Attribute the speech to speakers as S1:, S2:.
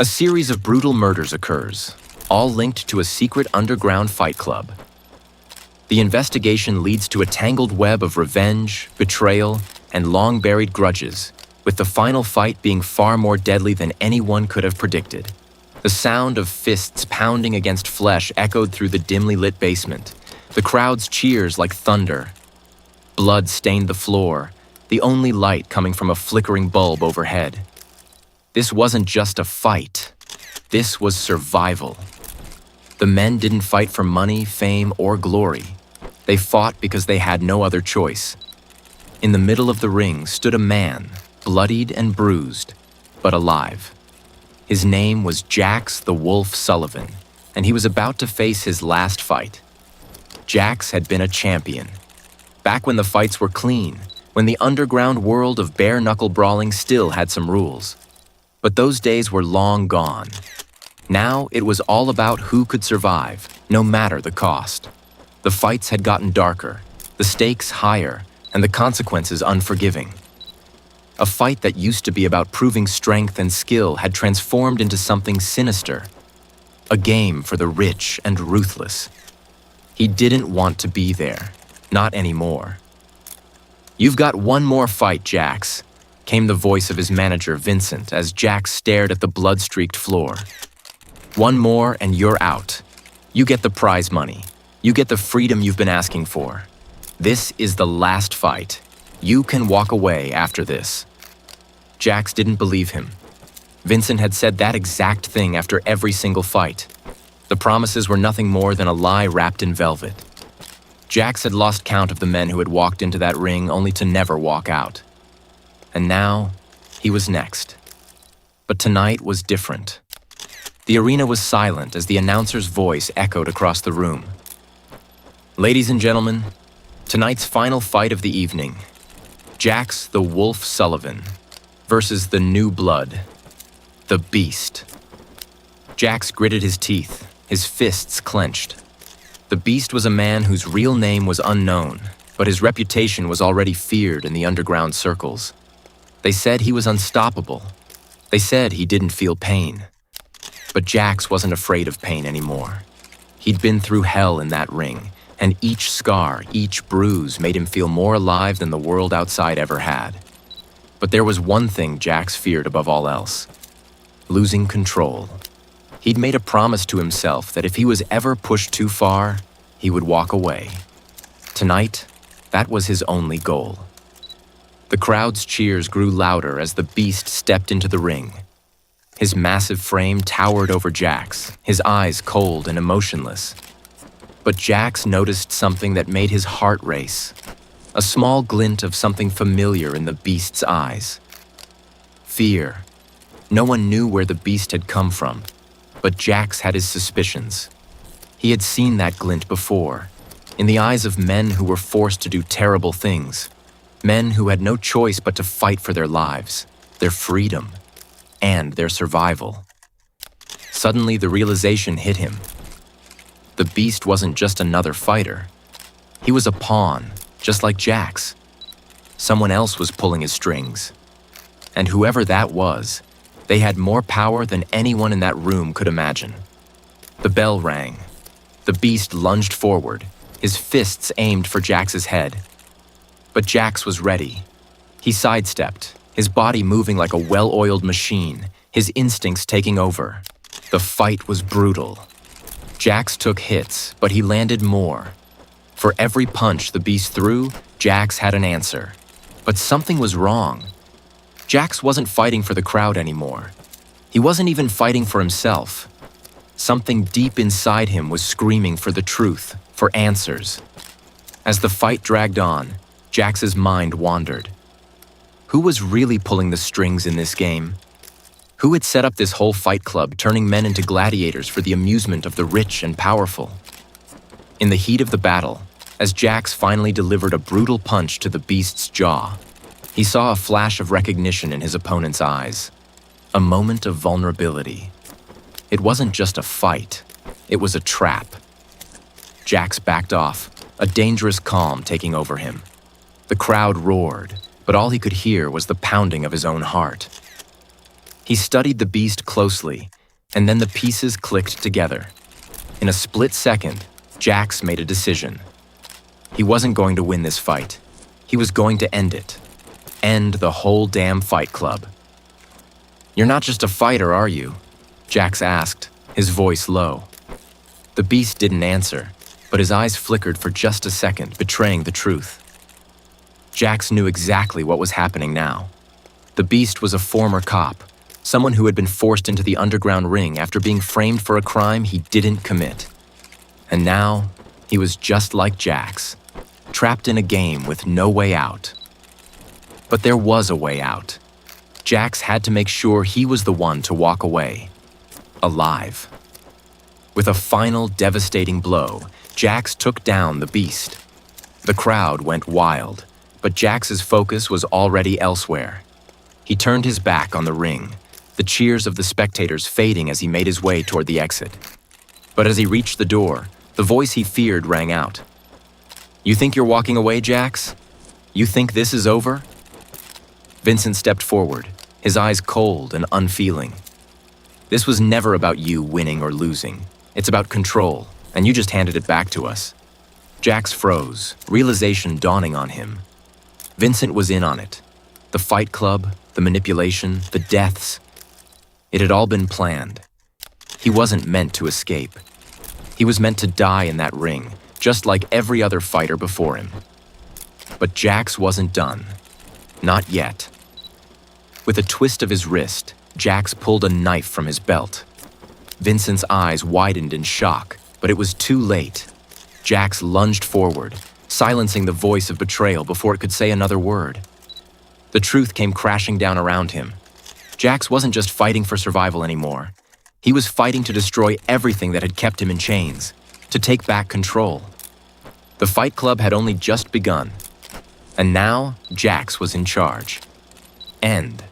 S1: A series of brutal murders occurs, all linked to a secret underground fight club. The investigation leads to a tangled web of revenge, betrayal, and long-buried grudges, with the final fight being far more deadly than anyone could have predicted. The sound of fists pounding against flesh echoed through the dimly lit basement, the crowd's cheers like thunder. Blood stained the floor, the only light coming from a flickering bulb overhead. This wasn't just a fight. This was survival. The men didn't fight for money, fame, or glory. They fought because they had no other choice. In the middle of the ring stood a man, bloodied and bruised, but alive. His name was Jax the Wolf Sullivan, and he was about to face his last fight. Jax had been a champion. Back when the fights were clean, when the underground world of bare-knuckle brawling still had some rules. But those days were long gone. Now it was all about who could survive, no matter the cost. The fights had gotten darker, the stakes higher, and the consequences unforgiving. A fight that used to be about proving strength and skill had transformed into something sinister. A game for the rich and ruthless. He didn't want to be there, not anymore. "You've got one more fight, Jax," came the voice of his manager, Vincent, as Jax stared at the blood-streaked floor. "One more and you're out. You get the prize money. You get the freedom you've been asking for. This is the last fight. You can walk away after this." Jax didn't believe him. Vincent had said that exact thing after every single fight. The promises were nothing more than a lie wrapped in velvet. Jax had lost count of the men who had walked into that ring only to never walk out. And now, he was next. But tonight was different. The arena was silent as the announcer's voice echoed across the room. "Ladies and gentlemen, tonight's final fight of the evening. Jax the Wolf Sullivan versus the new blood, the Beast." Jax gritted his teeth, his fists clenched. The Beast was a man whose real name was unknown, but his reputation was already feared in the underground circles. They said he was unstoppable. They said he didn't feel pain. But Jax wasn't afraid of pain anymore. He'd been through hell in that ring, and each scar, each bruise made him feel more alive than the world outside ever had. But there was one thing Jax feared above all else: losing control. He'd made a promise to himself that if he was ever pushed too far, he would walk away. Tonight, that was his only goal. The crowd's cheers grew louder as the Beast stepped into the ring. His massive frame towered over Jax, his eyes cold and emotionless. But Jax noticed something that made his heart race. A small glint of something familiar in the Beast's eyes. Fear. No one knew where the Beast had come from, but Jax had his suspicions. He had seen that glint before, in the eyes of men who were forced to do terrible things. Men who had no choice but to fight for their lives, their freedom, and their survival. Suddenly, the realization hit him. The Beast wasn't just another fighter. He was a pawn, just like Jax. Someone else was pulling his strings. And whoever that was, they had more power than anyone in that room could imagine. The bell rang. The Beast lunged forward, his fists aimed for Jax's head. But Jax was ready. He sidestepped, his body moving like a well-oiled machine, his instincts taking over. The fight was brutal. Jax took hits, but he landed more. For every punch the Beast threw, Jax had an answer. But something was wrong. Jax wasn't fighting for the crowd anymore. He wasn't even fighting for himself. Something deep inside him was screaming for the truth, for answers. As the fight dragged on, Jax's mind wandered. Who was really pulling the strings in this game? Who had set up this whole fight club, turning men into gladiators for the amusement of the rich and powerful? In the heat of the battle, as Jax finally delivered a brutal punch to the Beast's jaw, he saw a flash of recognition in his opponent's eyes. A moment of vulnerability. It wasn't just a fight, it was a trap. Jax backed off, a dangerous calm taking over him. The crowd roared, but all he could hear was the pounding of his own heart. He studied the beast closely, and then the pieces clicked together. In a split second, Jax made a decision. He wasn't going to win this fight. He was going to end it. End the whole damn Fight Club. "You're not just a fighter, are you?" Jax asked, his voice low. The beast didn't answer, but his eyes flickered for just a second, betraying the truth. Jax knew exactly what was happening now. The beast was a former cop, someone who had been forced into the underground ring after being framed for a crime he didn't commit. And now, he was just like Jax, trapped in a game with no way out. But there was a way out. Jax had to make sure he was the one to walk away, alive. With a final devastating blow, Jax took down the beast. The crowd went wild, but Jax's focus was already elsewhere. He turned his back on the ring, the cheers of the spectators fading as he made his way toward the exit. But as he reached the door, the voice he feared rang out. "You think you're walking away, Jax? You think this is over?" Vincent stepped forward, his eyes cold and unfeeling. "This was never about you winning or losing. It's about control, and you just handed it back to us." Jax froze, realization dawning on him. Vincent was in on it. The Fight Club, the manipulation, the deaths. It had all been planned. He wasn't meant to escape. He was meant to die in that ring, just like every other fighter before him. But Jax wasn't done. Not yet. With a twist of his wrist, Jax pulled a knife from his belt. Vincent's eyes widened in shock, but it was too late. Jax lunged forward, silencing the voice of betrayal before it could say another word. The truth came crashing down around him. Jax wasn't just fighting for survival anymore. He was fighting to destroy everything that had kept him in chains, to take back control. The Fight Club had only just begun, and now Jax was in charge. End.